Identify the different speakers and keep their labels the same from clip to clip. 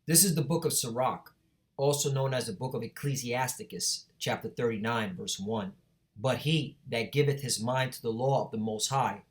Speaker 1: This is the book of Sirach, also known as the book of Ecclesiasticus, chapter 39, verse 1. But he that giveth his mind to the law of the Most High,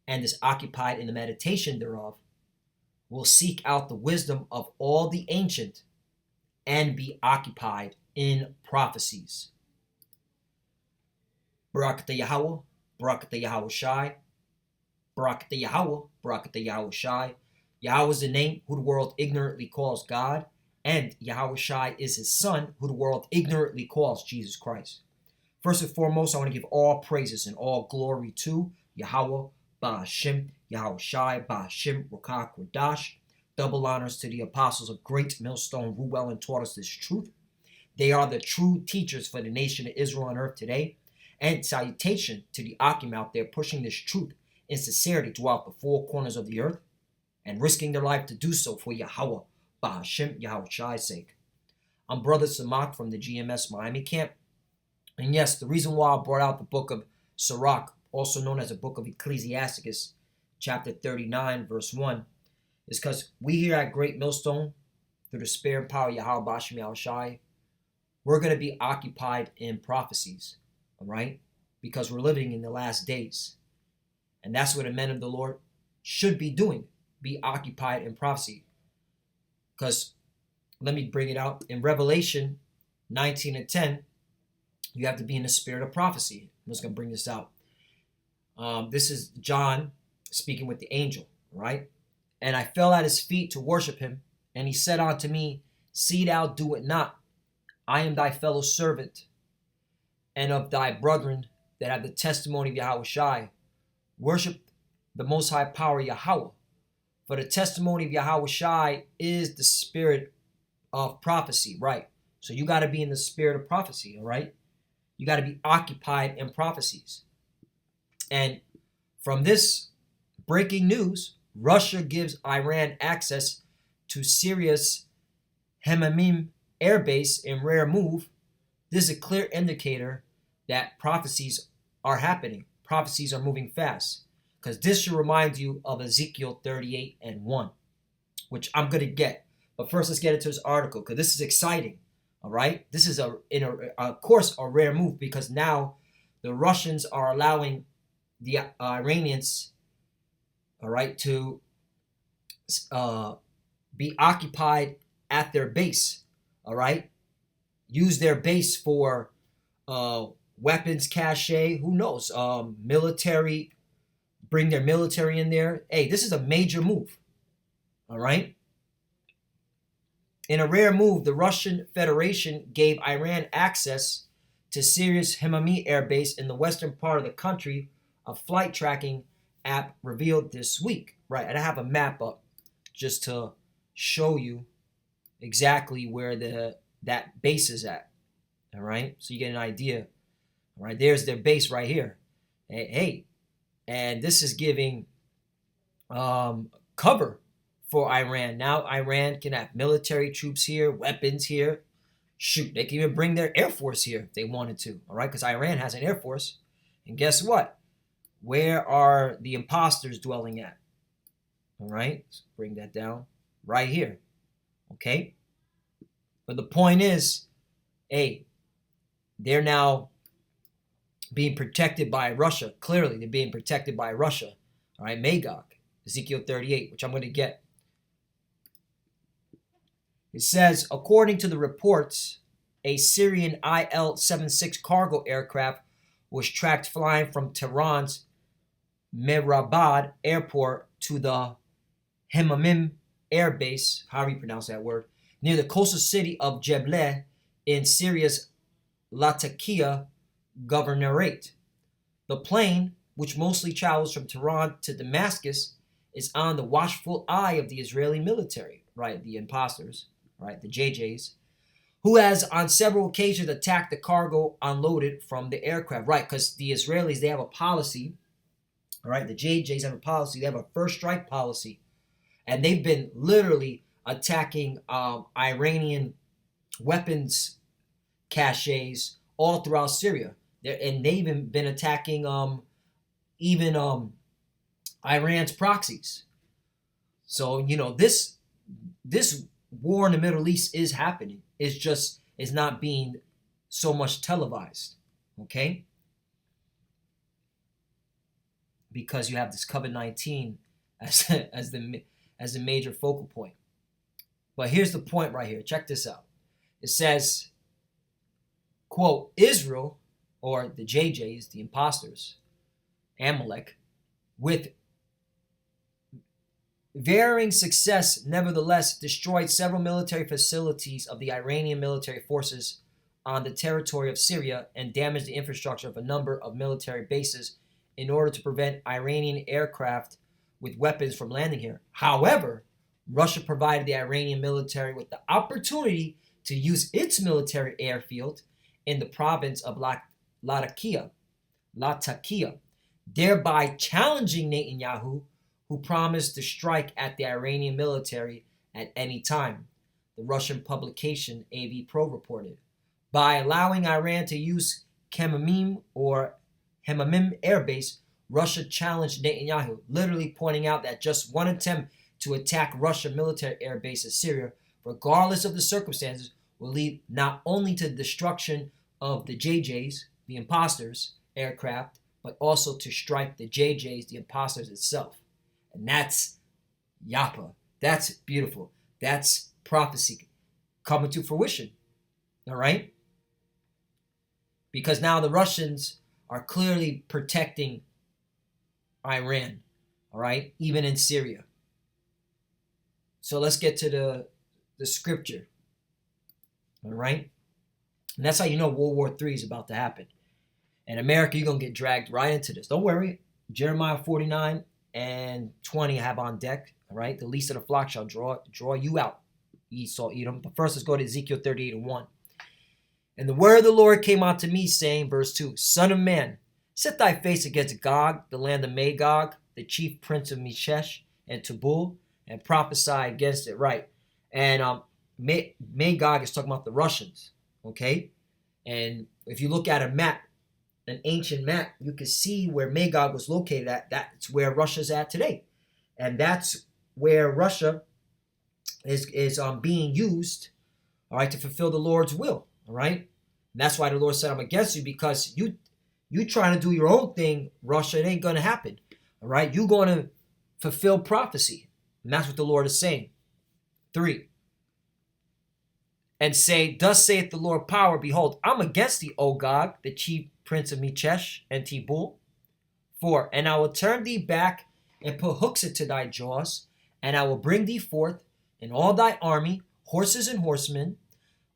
Speaker 1: and is occupied in the meditation thereof, will seek out the wisdom of all the ancient, and be occupied in prophecies. Barakatah Yahweh, Barakatah Yahweh Shai, Barakatah Yahweh, Barakatah Yahweh Shai. Yahweh is the name who the world ignorantly calls God, and Yahweh Shai is his son, who the world ignorantly calls Jesus Christ. First and foremost, I want to give all praises and all glory to Yahweh, Ba'ashim, Yahweh Shai, Ba'ashim, Rakak, Radash. Double honors to the apostles of Great Millstone, who well and taught us this truth. They are the true teachers for the nation of Israel on earth today. And salutation to the Akim out there pushing this truth in sincerity throughout the four corners of the earth and risking their life to do so for Yahweh, Ba'ashim, Yahweh Shai's sake. I'm Brother Samak from the GMS Miami camp. And yes, the reason why I brought out the book of Sirach, also known as the book of Ecclesiasticus, chapter 39, verse 1, is because we here at Great Millstone, through the spirit and power of Yahweh, Ba'ashim, Yahweh Shai, we're going to be occupied in prophecies. All right? Because we're living in the last days. And that's what the men of the Lord should be doing. Be occupied in prophecy. Because, let me bring it out. In Revelation 19 and 10, you have to be in the spirit of prophecy. I'm just going to bring this out. This is John speaking with the angel. Right? And I fell at his feet to worship him. And he said unto me, See thou do it not. I am thy fellow servant, and of thy brethren that have the testimony of Yahweh Shai. Worship the Most High power Yahweh. For the testimony of Yahweh Shai is the spirit of prophecy, right? So you got to be in the spirit of prophecy, all right? You got to be occupied in prophecies. And from this breaking news, Russia gives Iran access to Syria's Hmeimim Airbase in rare move. This is a clear indicator that prophecies are happening. Prophecies are moving fast. Because this should remind you of Ezekiel 38 and 1, which I'm going to get. But first, let's get into this article, because this is exciting. All right? This is, of course, a rare move, because now the Russians are allowing the Iranians, all right, to be occupied at their base. All right? Use their base for weapons cache, who knows, military, bring their military in there. Hey, this is a major move, all right? In a rare move, the Russian Federation gave Iran access to Syria's Hmeimim Air Base in the western part of the country, a flight tracking app revealed this week, right? And I have a map up just to show you exactly where that base is at, all right? So you get an idea. All right, there's their base right here. Hey, and this is giving cover for Iran. Now Iran can have military troops here, weapons here. Shoot, they can even bring their Air Force here if they wanted to. All right, because Iran has an Air Force. And guess what? Where are the imposters dwelling at? All right, let's bring that down right here. Okay? But the point is, hey, they're now being protected by Russia. Clearly, they're being protected by Russia. All right, Magog, Ezekiel 38, which I'm going to get. It says, according to the reports, a Syrian IL-76 cargo aircraft was tracked flying from Tehran's Mehrabad airport to the Hmeimim Air Base, however you pronounce that word, near the coastal city of Jebleh in Syria's Latakia Governorate. The plane, which mostly travels from Tehran to Damascus, is on the watchful eye of the Israeli military, right? The imposters, right? The JJs, who has on several occasions attacked the cargo unloaded from the aircraft, right? Because the Israelis, they have a policy, all right? The JJs have a policy. They have a first strike policy. And they've been literally attacking Iranian weapons caches all throughout Syria. And they've even been attacking Iran's proxies. So, you know, this war in the Middle East is happening. It's not being so much televised, okay? Because you have this COVID-19 as the major focal point. But here's the point right here. Check this out. It says, quote, Israel, or the JJs, the imposters, Amalek, with varying success, nevertheless, destroyed several military facilities of the Iranian military forces on the territory of Syria and damaged the infrastructure of a number of military bases in order to prevent Iranian aircraft with weapons from landing here. However, Russia provided the Iranian military with the opportunity to use its military airfield in the province of Latakia, thereby challenging Netanyahu, who promised to strike at the Iranian military at any time, the Russian publication AV Pro reported. By allowing Iran to use Hmeimim or Hmeimim Airbase, Russia challenged Netanyahu, literally pointing out that just one attempt to attack Russian military airbase in Syria, regardless of the circumstances, will lead not only to the destruction of the JJs, the imposters, aircraft, but also to strike the JJs, the imposters itself. And that's Yapa. That's beautiful. That's prophecy coming to fruition. All right? Because now the Russians are clearly protecting Iran. All right? Even in Syria. So let's get to the scripture. All right? And that's how you know World War III is about to happen. And America, you're going to get dragged right into this. Don't worry. Jeremiah 49 and 20 I have on deck. All right? The least of the flock shall draw you out, Esau, Edom. But first, let's go to Ezekiel 38 and 1. And the word of the Lord came unto me, saying, verse 2, Son of man, set thy face against Gog, the land of Magog, the chief prince of Meshech and Tubal, and prophesy against it. Right. And Magog is talking about the Russians. Okay. And if you look at a map, an ancient map, you can see where Magog was located at. That's where Russia's at today. And that's where Russia is being used, all right, to fulfill the Lord's will. All right. And that's why the Lord said, I'm against you, because you trying to do your own thing, Russia, it ain't going to happen. All right. You're going to fulfill prophecy. And that's what the Lord is saying. 3. And say, thus saith the Lord power, behold, I'm against thee, O Gog, the chief prince of Meshech and Tubal. 4. And I will turn thee back and put hooks into thy jaws, and I will bring thee forth in all thy army, horses and horsemen,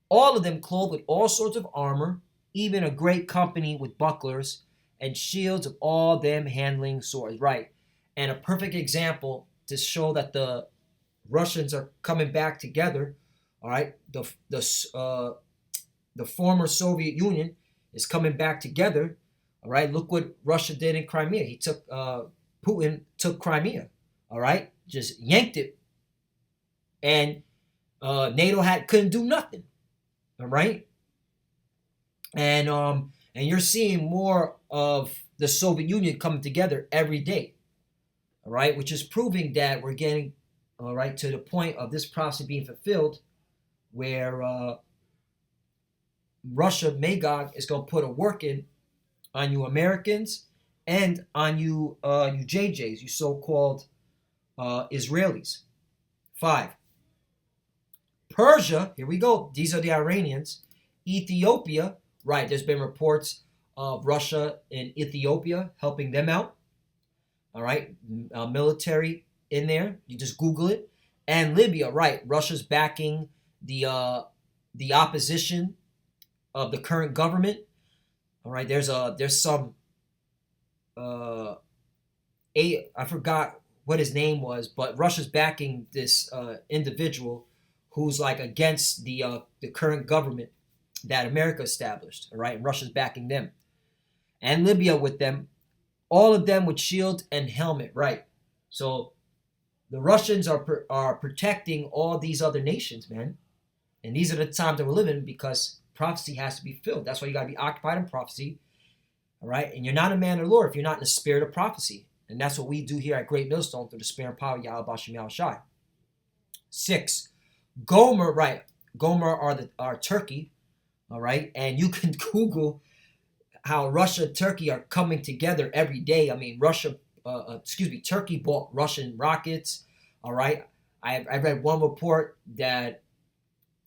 Speaker 1: all of them clothed with all sorts of armor, even a great company with bucklers and shields, of all them handling swords. Right. And a perfect example to show that the Russians are coming back together. All right. The former Soviet Union is coming back together. All right. Look what Russia did in Crimea. Putin took Crimea. All right. Just yanked it. And NATO couldn't do nothing. All right. And you're seeing more of the Soviet Union coming together every day. All right. Which is proving that we're getting, all right, to the point of this prophecy being fulfilled, where Russia, Magog, is going to put a work in on you Americans and on you JJs, you so-called Israelis. 5. Persia, here we go. These are the Iranians. Ethiopia, right, there's been reports of Russia and Ethiopia helping them out. All right, military in there. You just Google it. And Libya, right, Russia's backing the opposition of the current government. All right, there's some I forgot what his name was, but Russia's backing this individual who's like against the current government that America established. All right, and Russia's backing them, and Libya with them, all of them with shield and helmet. Right, so the Russians are protecting all these other nations, man. And these are the times that we're living, because prophecy has to be filled. That's why you got to be occupied in prophecy. All right. And you're not a man of the Lord if you're not in the spirit of prophecy. And that's what we do here at Great Millstone through the spirit and power of Yahweh Bashem Yahushai. 6. Gomer, right? Gomer are Turkey, all right, and you can Google how Russia and Turkey are coming together every day. I mean, Turkey bought Russian rockets. All right, I read one report that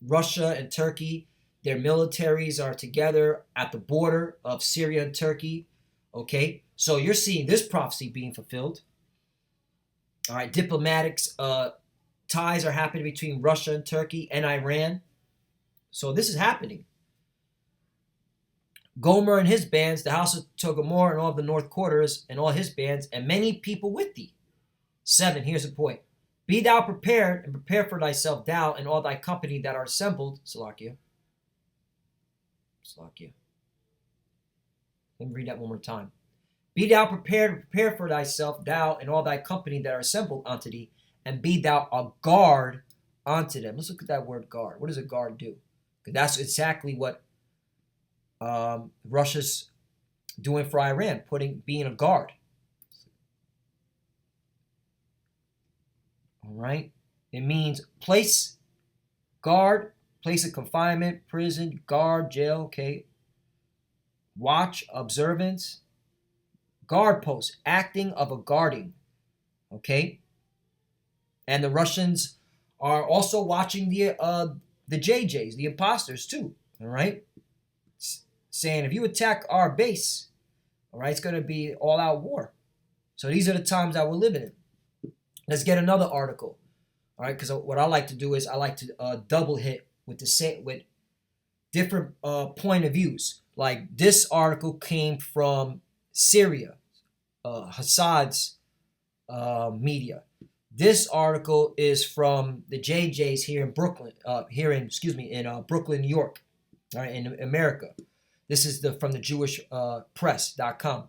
Speaker 1: Russia and Turkey, their militaries are together at the border of Syria and Turkey. Okay, so you're seeing this prophecy being fulfilled. All right, diplomatics ties are happening between Russia and Turkey and Iran. So this is happening. Gomer and his bands, the house of Togomor and all of the north quarters and all his bands, and many people with thee. 7. Here's the point. Be thou prepared, and prepare for thyself, thou and all thy company that are assembled. Salakia. Let me read that one more time. Be thou prepared, and prepare for thyself, thou and all thy company that are assembled unto thee, and be thou a guard unto them. Let's look at that word guard. What does a guard do? Because that's exactly what Russia's doing for Iran, being a guard. All right. It means place, guard, place of confinement, prison, guard, jail. Okay. Watch, observance, guard post, acting of a guarding. Okay. And the Russians are also watching the JJs, the imposters too. All right. Saying if you attack our base, all right, it's going to be all-out war. So these are the times that we're living in. Let's get another article, all right? Because what I like to do is I like to double hit with different point of views. Like this article came from Syria, Hassad's media. This article is from the JJs here in Brooklyn, in Brooklyn, New York, all right, in America. This is from the JewishPress.com.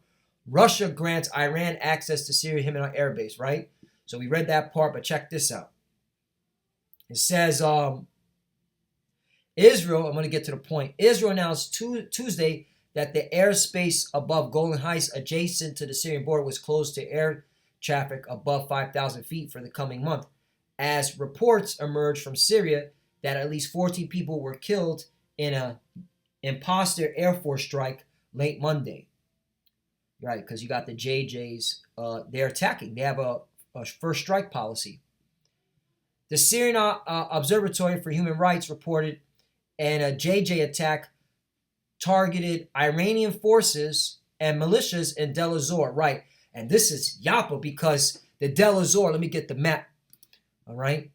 Speaker 1: Russia grants Iran access to Syria Hmeimim Airbase, right? So we read that part, but check this out. It says, Israel, I'm going to get to the point. Israel announced Tuesday that the airspace above Golan Heights adjacent to the Syrian border was closed to air traffic above 5,000 feet for the coming month, as reports emerged from Syria that at least 14 people were killed in a imposter Air Force strike late Monday. Right, because you got the JJs, they're attacking. They have a first strike policy. The Syrian Observatory for Human Rights reported a JJ attack targeted Iranian forces and militias in Deir ez-Zor. Right, and this is Yapa because the Deir ez-Zor, let me get the map. All right,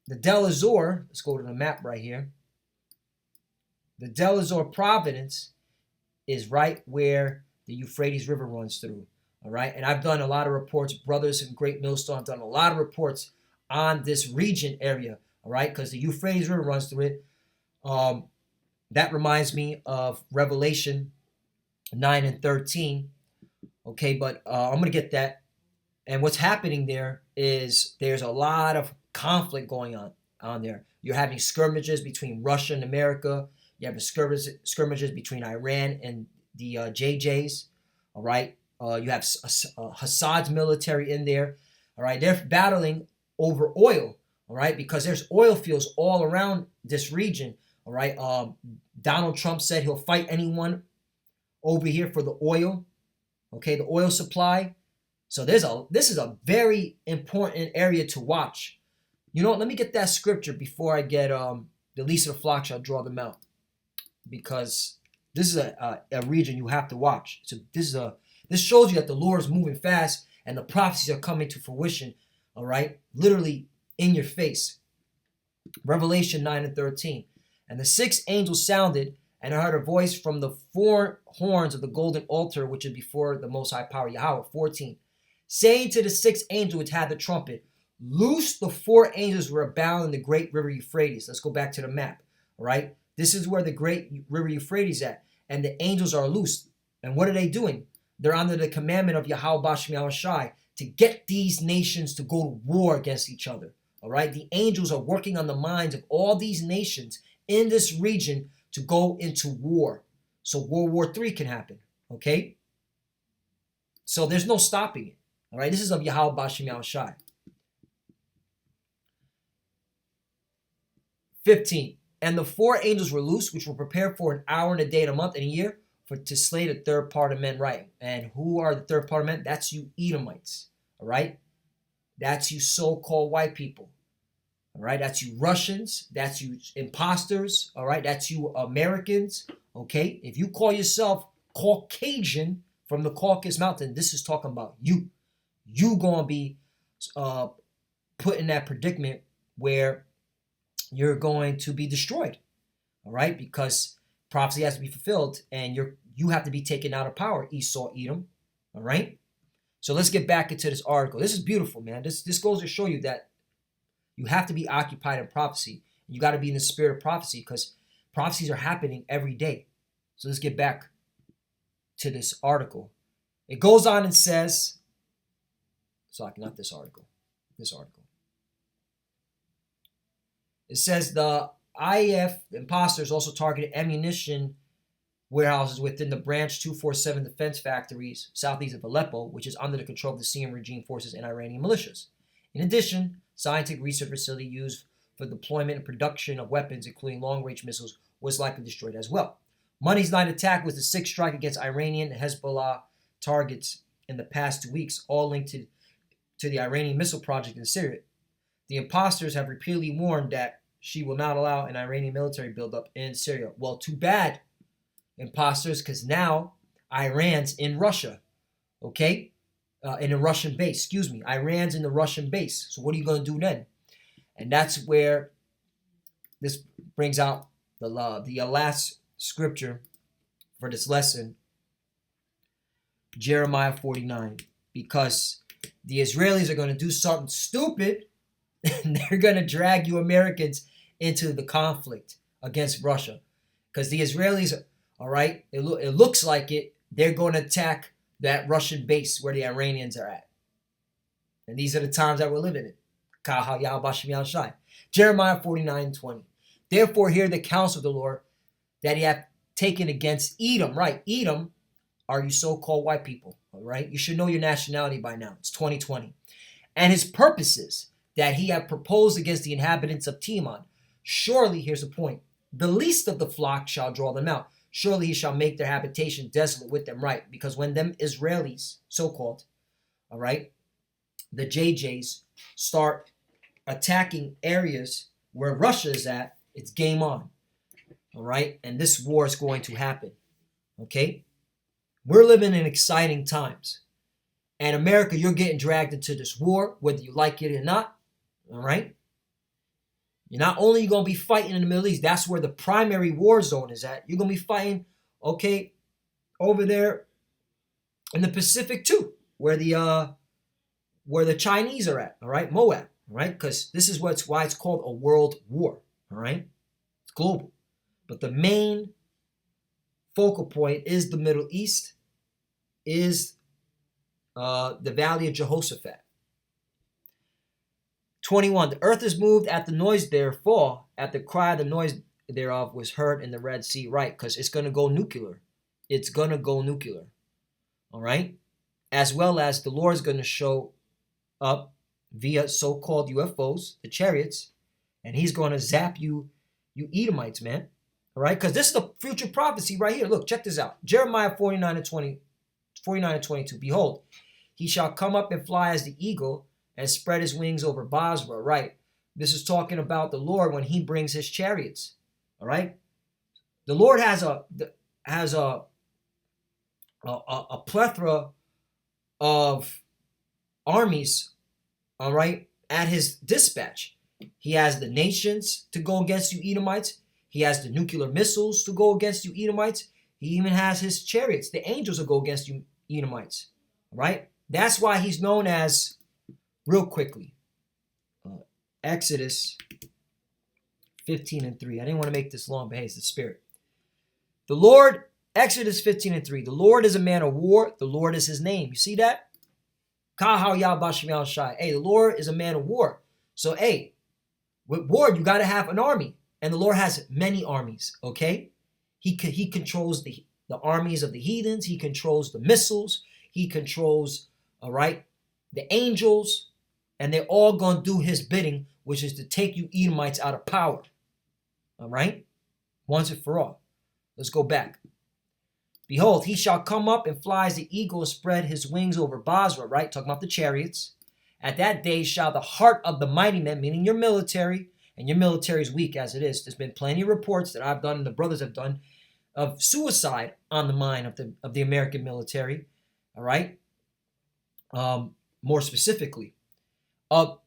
Speaker 1: the Deir ez-Zor, let's go to the map right here. The Deir ez-Zor province is right where the Euphrates River runs through. All right. And I've done a lot of reports, brothers in Great Millstone. I've done a lot of reports on this region area. All right. Because the Euphrates River runs through it. That reminds me of Revelation 9 and 13. Okay. But I'm going to get that. And what's happening there is there's a lot of conflict going on there. You're having skirmishes between Russia and America. You have skirmishes between Iran and the JJs, all right? You have Hassad's military in there, all right? They're battling over oil, all right? Because there's oil fields all around this region, all right? Donald Trump said he'll fight anyone over here for the oil, okay? The oil supply. So this is a very important area to watch. You know what? Let me get that scripture before I get the least of the flock shall draw them out, because this is a region you have to watch. So this shows you that the Lord is moving fast and the prophecies are coming to fruition. All right, literally in your face. Revelation 9 and 13. And the sixth angel sounded, and I heard a voice from the four horns of the golden altar, which is before the Most High Power Yahweh. 14, saying to the sixth angel which had the trumpet, loose the four angels who are bound in the great river Euphrates. Let's go back to the map. All right. This is where the great river Euphrates at, and the angels are loose. And what are they doing? They're under the commandment of Yahweh Bashem Yahushai to get these nations to go to war against each other. All right, the angels are working on the minds of all these nations in this region to go into war, so World War III can happen. Okay, so there's no stopping it. All right, this is of Yahweh Bashem Yahushai. 15. And the 4 angels were loose, which were prepared for an hour and a day and a month and a year to slay the third part of men, right? And who are the third part of men? That's you Edomites, all right? That's you so-called white people, all right? That's you Russians. That's you imposters, all right? That's you Americans, okay? If you call yourself Caucasian from the Caucasus Mountain, this is talking about you. You gonna be put in that predicament where you're going to be destroyed, all right? Because prophecy has to be fulfilled, and you have to be taken out of power, Esau, Edom, all right? So let's get back into this article. This is beautiful, man. This goes to show you that you have to be occupied in prophecy. You got to be in the spirit of prophecy because prophecies are happening every day. So let's get back to this article. It goes on and says, not this article, this article. It says the IF imposters also targeted ammunition warehouses within the Branch 247 defense factories southeast of Aleppo, which is under the control of the Syrian regime forces and Iranian militias. In addition, scientific research facility used for deployment and production of weapons, including long-range missiles, was likely destroyed as well. Monday's night attack was the 6th strike against Iranian and Hezbollah targets in the past 2 weeks, all linked to the Iranian missile project in Syria. The imposters have repeatedly warned that she will not allow an Iranian military buildup in Syria. Well, too bad, imposters, because now Iran's in Russia, okay? In a Russian base, Iran's in the Russian base. So what are you going to do then? And that's where this brings out the last scripture for this lesson, Jeremiah 49, because the Israelis are going to do something stupid, and they're going to drag you Americans into the conflict against Russia. Because the Israelis, all right, it looks like it, they're going to attack that Russian base where the Iranians are at. And these are the times that we're living in. Jeremiah 49:20. Therefore hear the counsel of the Lord that he hath taken against Edom. Right, Edom are you so-called white people, all right? You should know your nationality by now. It's 2020. And his purposes that he hath proposed against the inhabitants of Teman. Surely, here's the point, the least of the flock shall draw them out. Surely he shall make their habitation desolate with them, right? Because when them Israelis, so-called, all right, the JJs start attacking areas where Russia is at, it's game on, all right? And this war is going to happen, okay? We're living in exciting times. And America, you're getting dragged into this war, whether you like it or not, all right? You're not only going to be fighting in the Middle East, that's where the primary war zone is at. You're going to be fighting, okay, over there in the Pacific too, where the Chinese are at, all right, Moab, all right, because this is why it's called a world war, all right? It's global. But the main focal point is the Middle East, is the Valley of Jehoshaphat. 21. The earth is moved at the noise therefore, at the cry the noise thereof was heard in the Red Sea. Right, because it's going to go nuclear. It's going to go nuclear. All right? As well as the Lord is going to show up via so-called UFOs, the chariots, and he's going to zap you Edomites, man. All right? Because this is the future prophecy right here. Look, check this out. Jeremiah 49 and 22. Behold, he shall come up and fly as the eagle, and spread his wings over Basra, right? This is talking about the Lord when he brings his chariots, all right? The Lord has a plethora of armies, all right, at his dispatch. He has the nations to go against you Edomites. He has the nuclear missiles to go against you Edomites. He even has his chariots, the angels will go against you Edomites, all right? That's why he's known as, real quickly, Exodus 15 and 3. I didn't want to make this long, but hey, it's the Spirit. The Lord, Exodus 15 and 3. The Lord is a man of war. The Lord is his name. You see that? Hey, the Lord is a man of war. So, hey, with war, you got to have an army. And the Lord has many armies, okay? He controls the armies of the heathens. He controls the missiles. He controls, all right, the angels. And they're all going to do his bidding, which is to take you Edomites out of power. All right? Once and for all. Let's go back. Behold, he shall come up and fly as the eagle and spread his wings over Basra, right? Talking about the chariots. At that day shall the heart of the mighty men, meaning your military, and your military is weak as it is. There's been plenty of reports that I've done and the brothers have done of suicide on the mind of the American military. All right? More specifically, heart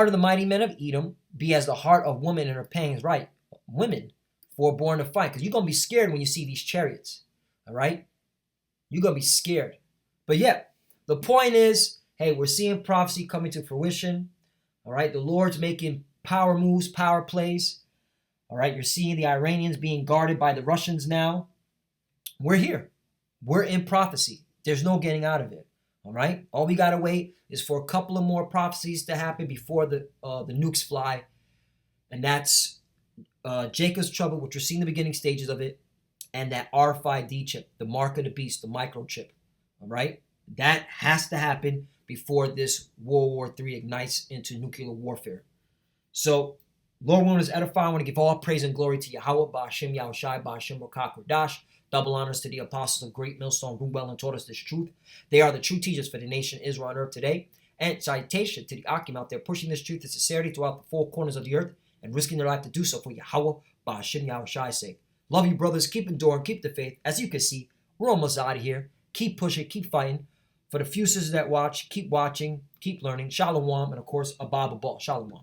Speaker 1: of the mighty men of Edom be as the heart of woman in her pangs, right? Women foreborn to fight, because you're going to be scared when you see these chariots. All right? You're going to be scared. But yeah, the point is, hey, we're seeing prophecy coming to fruition. All right? The Lord's making power moves, power plays. All right? You're seeing the Iranians being guarded by the Russians now. We're here. We're in prophecy. There's no getting out of it. All right? All we got to wait is for a couple of more prophecies to happen before the nukes fly. And that's Jacob's trouble, which we're seeing the beginning stages of it, and that RFID chip, the mark of the beast, the microchip. All right? That has to happen before this World War III ignites into nuclear warfare. So, Lord willing, is edifying. I want to give all praise and glory to Yahweh, Ba'ashem Yahushai, Ba'ashem Rakakodash. Double honors to the apostles of Great Millstone, who well and taught us this truth. They are the true teachers for the nation Israel on earth today. And citation to the Akim out there pushing this truth and sincerity throughout the four corners of the earth and risking their life to do so for Yahweh, Ba'ashem Yahushai's sake. Love you, brothers. Keep enduring. Keep the faith. As you can see, we're almost out of here. Keep pushing. Keep fighting. For the few sisters that watch, keep watching. Keep learning. Shalom. And, of course, Abba Ball. Shalom.